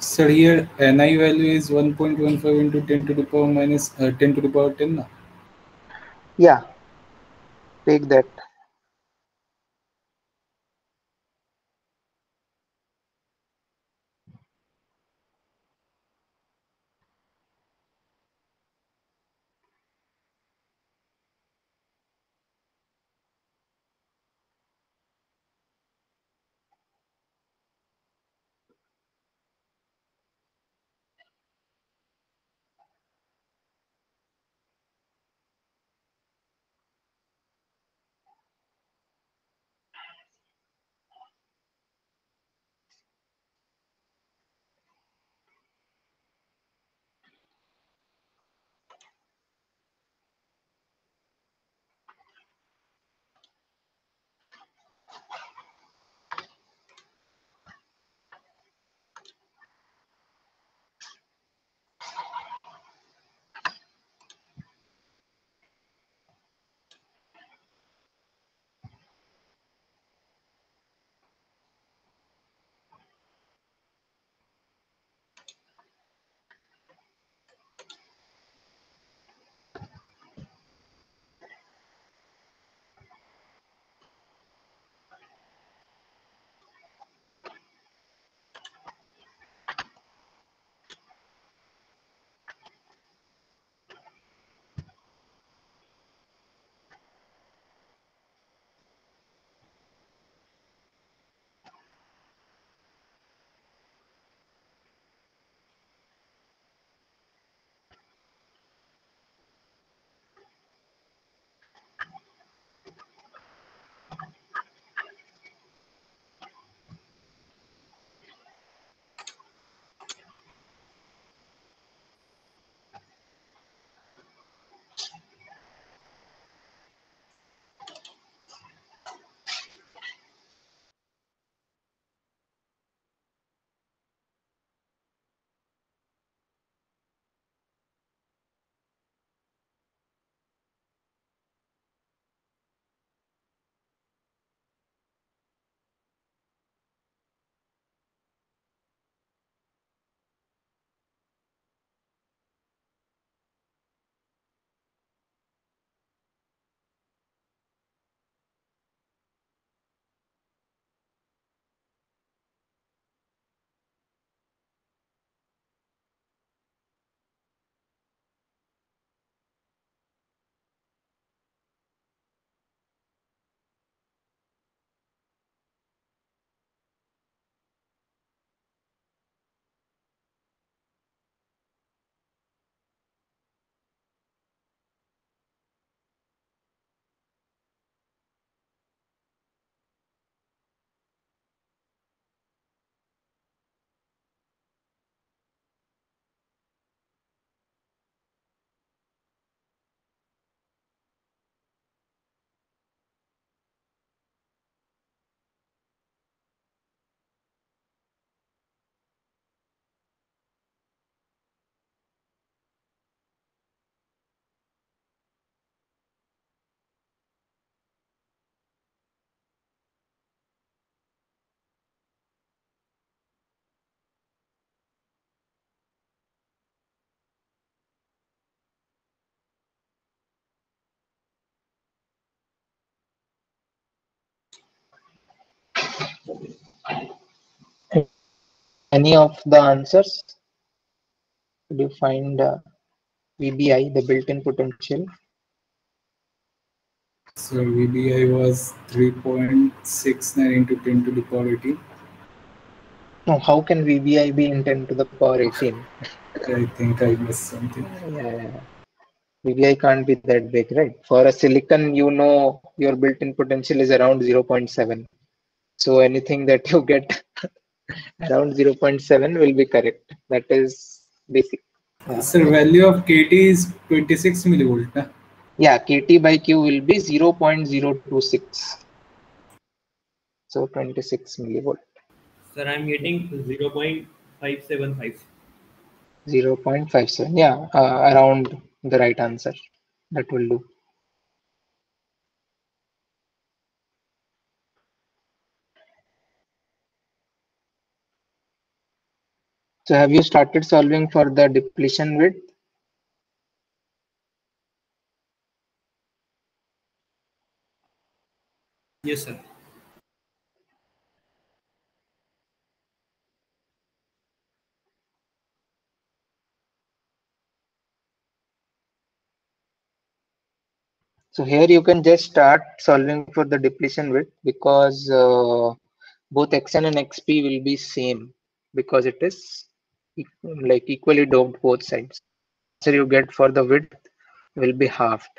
Sir, here Ni value is 1.15 into 10 to the power minus 10 to the power 10. Na? Yeah, take that. Any of the answers? Could you find VBI, the built-in potential? So VBI was 3.69 into 10 to the power 18. No, how can VBI be in 10 to the power 18? I think I missed something. Yeah, VBI can't be that big, right? For a silicon, you know your built-in potential is around 0.7. So anything that you get around 0.7 will be correct. That is basic. Sir, value of KT is 26 millivolt. Na? Yeah, KT by Q will be 0.026. So 26 millivolt. Sir, I'm getting 0.575. 0.57. Yeah, around the right answer. That will do. So have you started solving for the depletion width? Yes, sir. So here you can just start solving for the depletion width because both xn and xp will be same because it is like equally doped both sides. So you get for the width will be halved.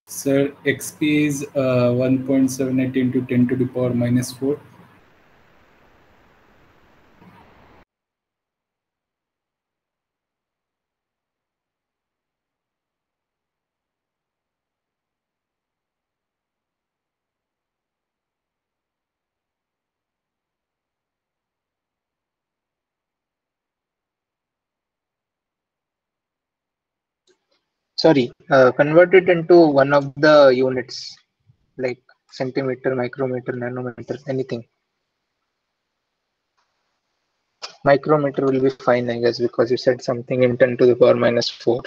Sir, XP is 1.78 into 10 to the power minus 4. Sorry, convert it into one of the units like centimeter, micrometer, nanometer, anything. Micrometer will be fine, I guess, because you said something in 10 to the power minus 4.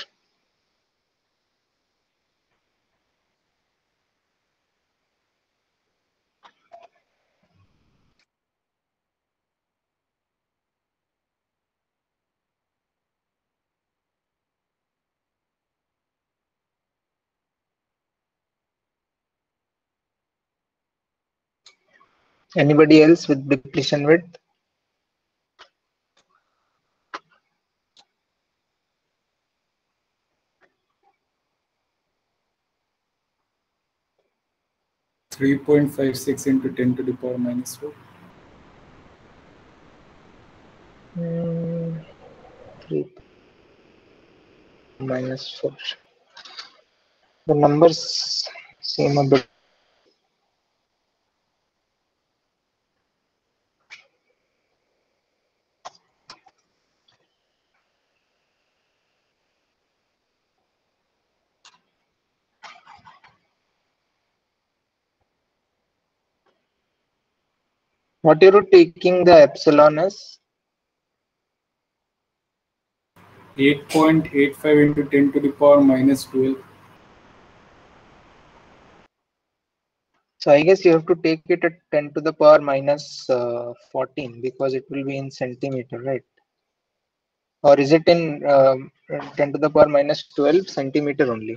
Anybody else with depletion width? Three 3.56 into 10 to the power minus 4. 3 minus 4. The numbers seem a bit. What are you taking the epsilon as? 8.85 into 10 to the power minus 12. So I guess you have to take it at 10 to the power minus 14 because it will be in centimeter, right? Or is it in 10 to the power minus 12 centimeter only?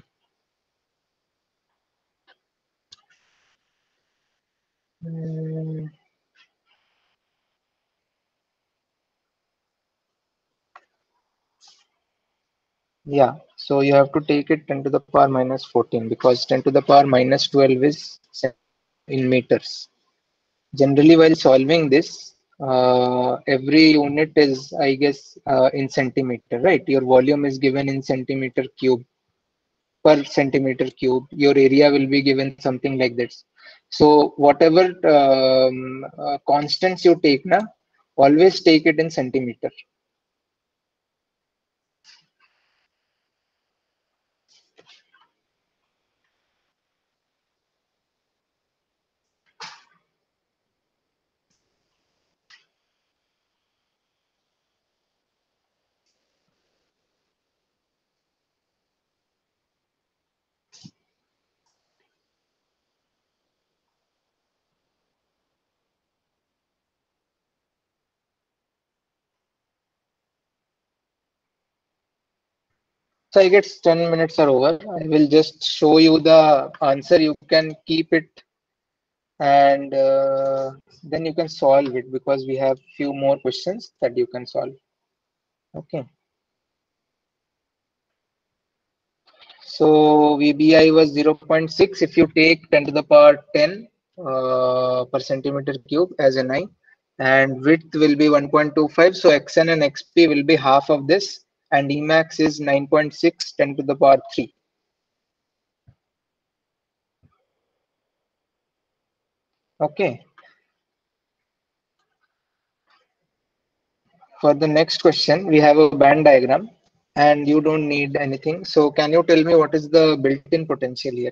Yeah, so you have to take it 10 to the power minus 14 because 10 to the power minus 12 is in meters. Generally, while solving this, every unit is, I guess, in centimeter, right? Your volume is given in centimeter cube per centimeter cube. Your area will be given something like this. So whatever constants you take, na, always take it in centimeter. So I guess 10 minutes are over. I will just show you the answer. You can keep it and then you can solve it because we have few more questions that you can solve. Okay. So VBI was 0.6. If you take 10 to the power 10, per centimeter cube as Ni, and width will be 1.25. So Xn and Xp will be half of this, and Emax is 9.6 10 to the power 3. Okay. For the next question, we have a band diagram, and you don't need anything. So can you tell me what is the built-in potential here?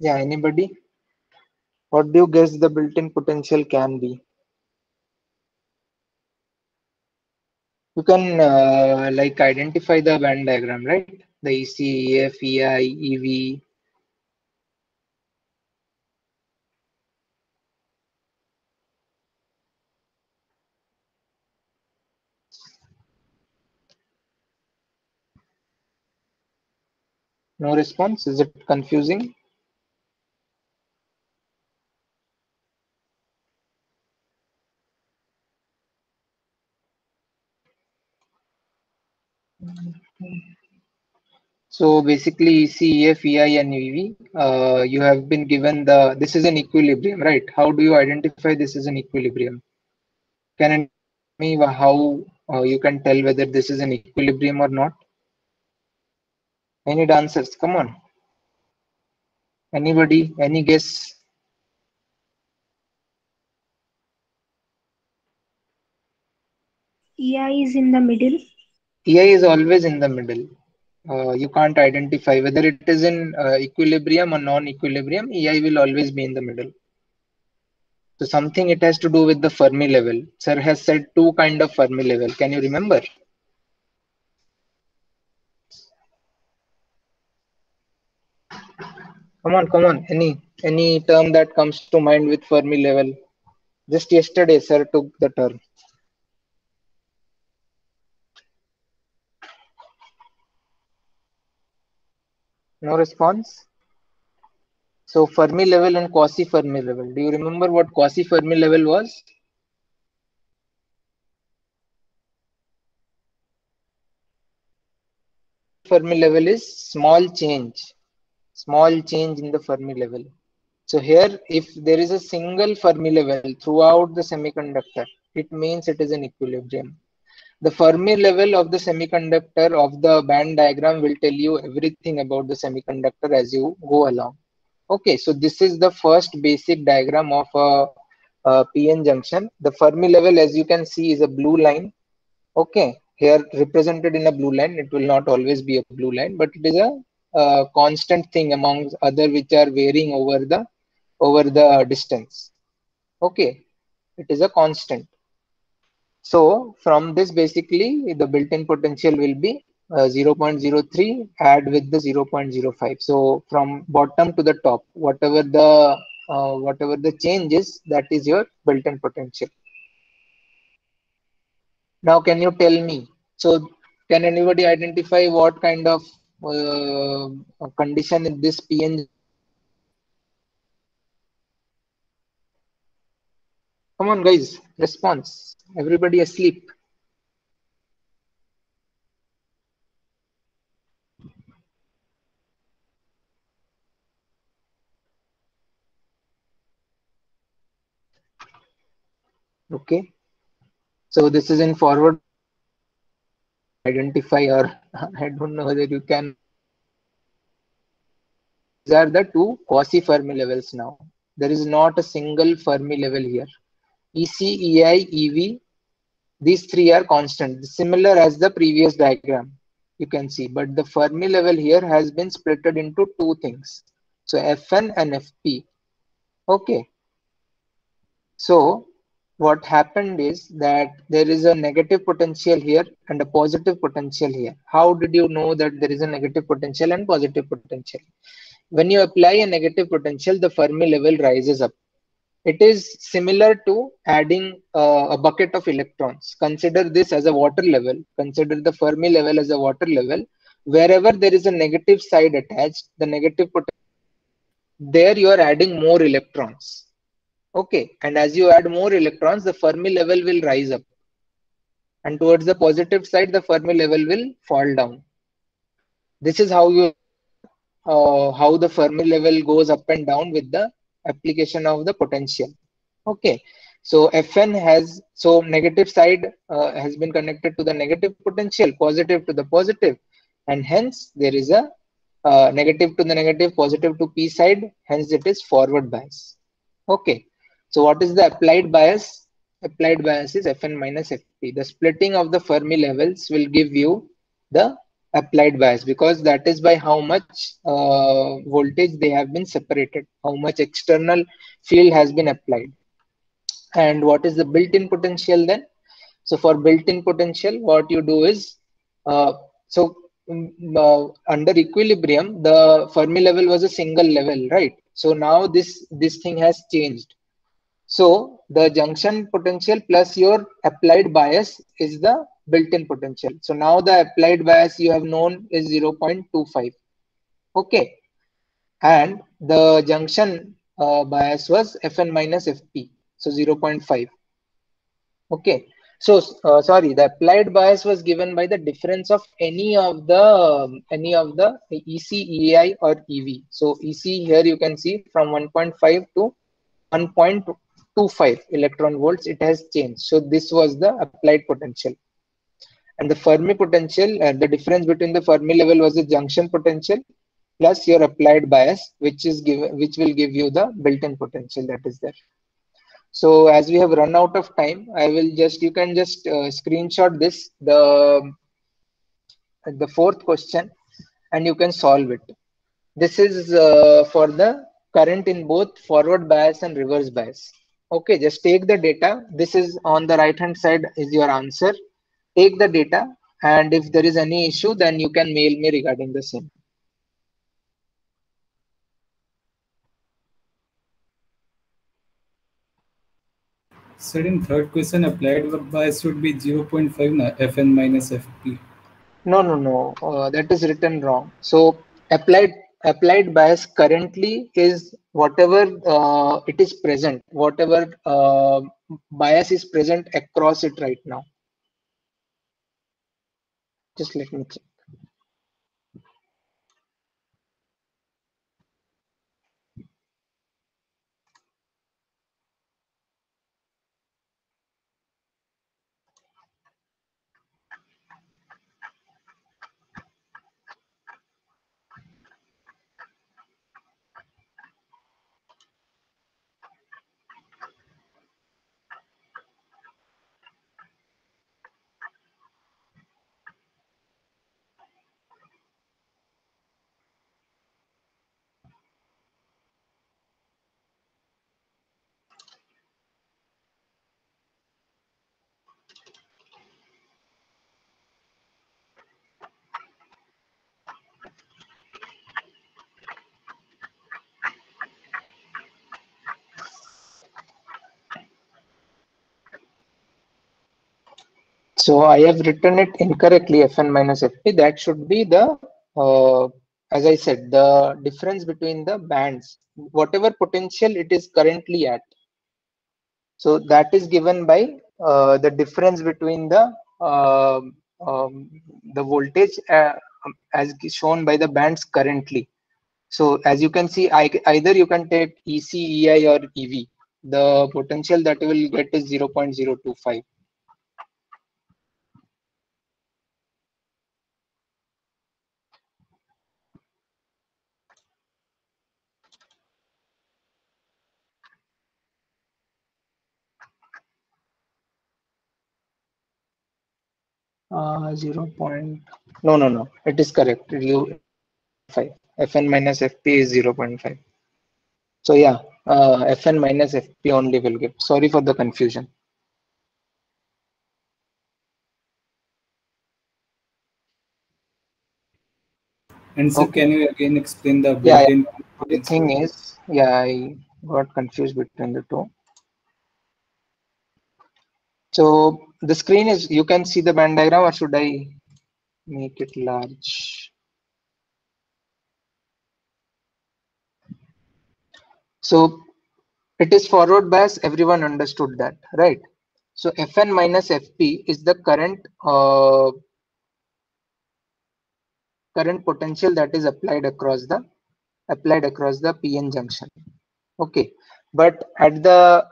Yeah, anybody? What do you guess the built-in potential can be? You can like identify the band diagram, right? The EC, EF, EI, EV. No response? Is it confusing? So basically EC, EF, EI and EV, you have been given this is an equilibrium, right? How do you identify this is an equilibrium? Can you tell me how you can tell whether this is an equilibrium or not? I need answers. Come on. Anybody? Any guess? EI is in the middle. EI is always in the middle. You can't identify whether it is in equilibrium or non-equilibrium. EI will always be in the middle. So something it has to do with the Fermi level. Sir has said two kind of Fermi level. Can you remember? Come on. Any term that comes to mind with Fermi level? Just yesterday, sir took the term. No response. So Fermi level and quasi-Fermi level. Do you remember what quasi-Fermi level was? Fermi level is small change in the Fermi level. So here, if there is a single Fermi level throughout the semiconductor, it means it is an equilibrium. The Fermi level of the semiconductor of the band diagram will tell you everything about the semiconductor as you go along. Okay, so this is the first basic diagram of a PN junction. The Fermi level, as you can see, is a blue line. Okay, here represented in a blue line. It will not always be a blue line, but it is a constant thing among other which are varying over the distance. Okay, it is a constant. So from this, basically the built-in potential will be 0.03 add with the 0.05. So from bottom to the top, whatever the change is, that is your built-in potential. Now, can you tell me? So, can anybody identify what kind of condition in this PN? Come on, guys, response. Everybody asleep. Okay. So this is in forward. Identify, or I don't know whether you can. These are the two quasi-Fermi levels now. There is not a single Fermi level here. EC, EI, EV, these three are constant, similar as the previous diagram. You can see, but the Fermi level here has been splitted into two things. So Fn and Fp. Okay. So what happened is that there is a negative potential here and a positive potential here. How did you know that there is a negative potential and positive potential? When you apply a negative potential, the Fermi level rises up. It is similar to adding a bucket of electrons. Consider this as a water level. Consider the Fermi level as a water level. Wherever there is a negative side attached, the negative potential there you are adding more electrons. Okay, and as you add more electrons, the Fermi level will rise up, and towards the positive side, the Fermi level will fall down. This is how the Fermi level goes up and down with the application of the potential. Okay, so Fn has, so negative side has been connected to the negative potential, positive to the positive, and hence there is a negative to the negative, positive to p side, hence it is forward bias. Okay, so what is the applied bias? Applied bias is Fn minus Fp. The splitting of the Fermi levels will give you the applied bias, because that is by how much voltage they have been separated, how much external field has been applied. And what is the built-in potential then? So for built-in potential, what you do is, uh, so under equilibrium, the Fermi level was a single level, right? So now this thing has changed. So the junction potential plus your applied bias is the built-in potential. So now the applied bias you have known is 0.25. Okay, and the junction bias was Fn minus Fp, so 0.5. Okay, so sorry, the applied bias was given by the difference of any of the EC, EI, or EV. So EC here you can see from 1.5 to 1.25 electron volts, it has changed. So this was the applied potential, and the Fermi potential, the difference between the Fermi level was the junction potential plus your applied bias, which will give you the built-in potential that is there. So as we have run out of time, you can just screenshot this, the fourth question, and you can solve it. This is for the current in both forward bias and reverse bias. Okay, just take the data. This is on the right hand side is your answer. Take the data, and if there is any issue, then you can mail me regarding the same. Sir, in third question, applied bias should be 0.5 na, Fn minus Fp. No. That is written wrong. So applied bias currently is whatever it is present, whatever bias is present across it right now. Just let me check. So I have written it incorrectly, Fn minus Fp. That should be the, as I said, the difference between the bands, whatever potential it is currently at. So that is given by the difference between the voltage as shown by the bands currently. So as you can see, either you can take EC, EI, or EV. The potential that you will get is 0.025. No. It is correct. 5. Fn minus Fp is 0.5. So yeah, Fn minus Fp only will give. Sorry for the confusion. And sir, Okay. can you again explain the Yeah. built-in The potential? thing is, yeah, I got confused between the two. So the screen is, you can see the band diagram, or should I make it large? So it is forward bias, everyone understood that, right? So Fn minus Fp is the current potential that is applied across the PN junction. Okay, but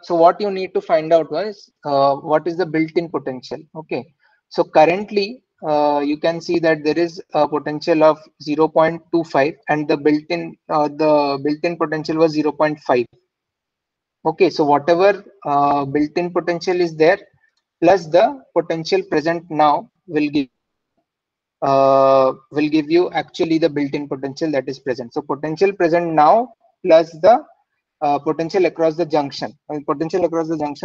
so what you need to find out was what is the built-in potential. Okay, so currently you can see that there is a potential of 0.25 and the built-in potential was 0.5. Okay, so whatever built-in potential is there plus the potential present now will give you actually the built-in potential that is present. So potential present now plus the potential across the junction,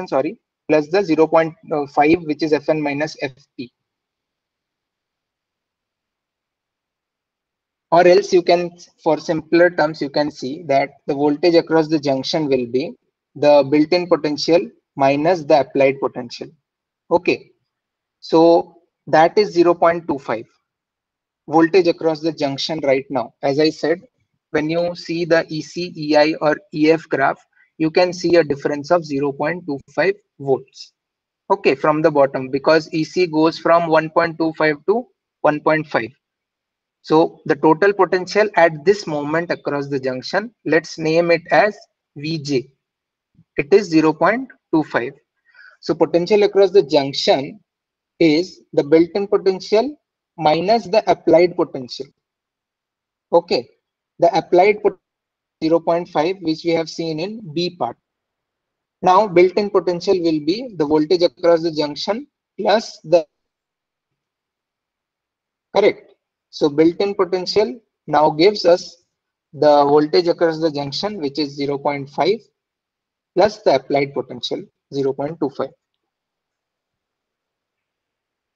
sorry, plus the 0.5, which is Fn minus Fp. Or else you can, for simpler terms, you can see that the voltage across the junction will be the built-in potential minus the applied potential. Okay, so that is 0.25 voltage across the junction right now. As I said, when you see the EC, EI or EF graph, you can see a difference of 0.25 volts. Okay, from the bottom, because EC goes from 1.25 to 1.5. So the total potential at this moment across the junction, let's name it as VJ. It is 0.25. So potential across the junction is the built-in potential minus the applied potential. Okay, the applied potential 0.5, which we have seen in B part. Now built-in potential will be the voltage across the junction plus the correct. So built-in potential now gives us the voltage across the junction, which is 0.5 plus the applied potential 0.25.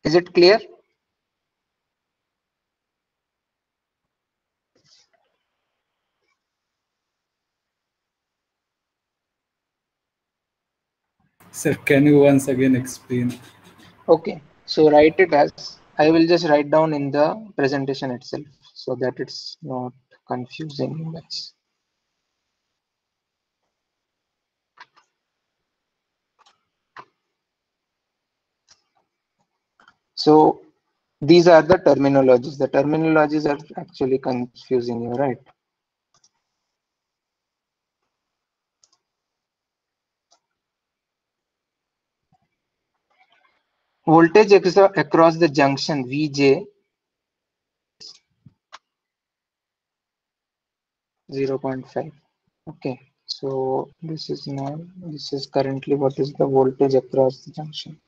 Is it clear? Sir, can you once again explain? Okay, so write it as, I will just write down in the presentation itself so that it's not confusing much. So these are the terminologies. The terminologies are actually confusing you, right? Voltage across the junction VJ 0.5. Okay, so this is currently what is the voltage across the junction.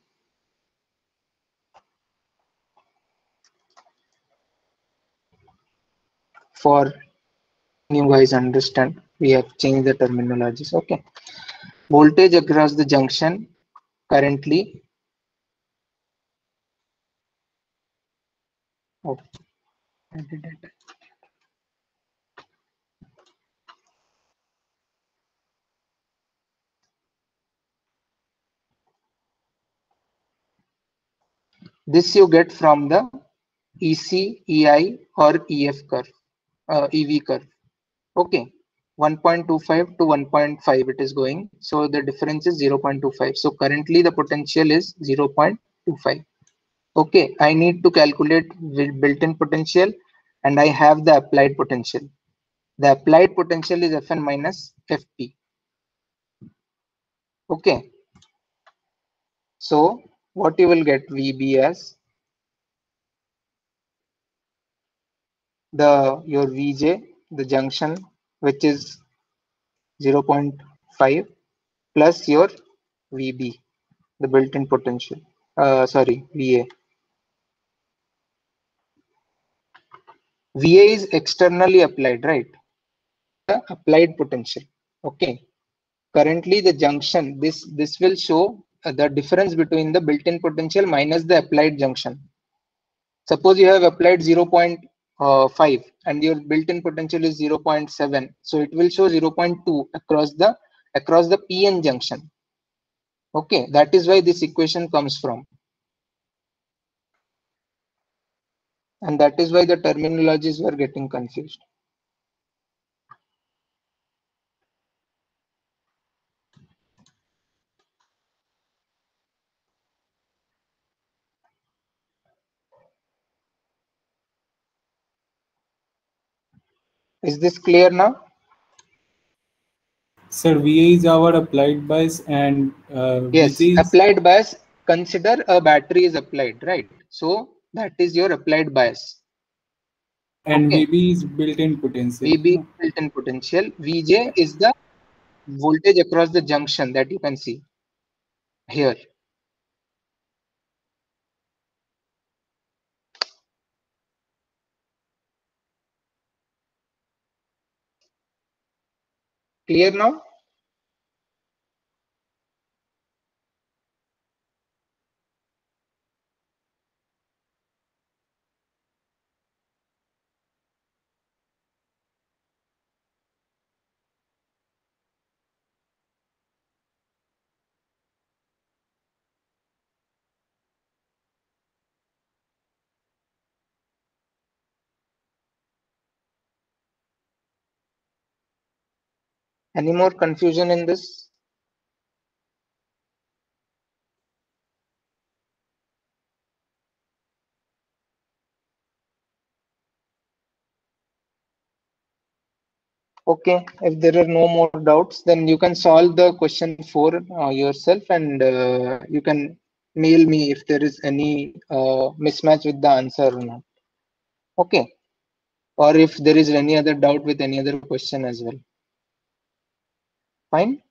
For you guys understand, we have changed the terminologies. Okay, voltage across the junction currently. Oh, I did it. This you get from the EC, EI or EF curve, EV curve. Okay, 1.25 to 1.5 it is going. So the difference is 0.25. So currently the potential is 0.25. Okay, I need to calculate built-in potential and I have the applied potential. The applied potential is Fn minus Fp. Okay, so what you will get VB as your VJ, the junction, which is 0.5 plus your VB, the built-in potential. Sorry, VA. VA is externally applied, right? The applied potential. Okay. Currently, the junction, this will show the difference between the built-in potential minus the applied junction. Suppose you have applied 0.5 and your built-in potential is 0.7, so it will show 0.2 across the PN junction. Okay, that is why this equation comes from, and that is why the terminologies were getting confused. Is this clear now? Sir, VA is our applied bias and Yes, VJ is, applied bias. Consider a battery is applied, right? So that is your applied bias. and Okay. VB is built-in potential. VB is built-in potential. VJ is the voltage across the junction that you can see here. Clear now? Any more confusion in this? Okay, if there are no more doubts, then you can solve the question 4 yourself, and you can mail me if there is any mismatch with the answer or not. Okay, or if there is any other doubt with any other question as well. Fine.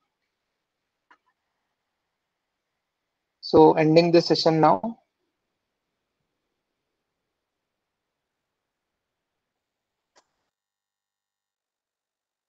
So ending the session now.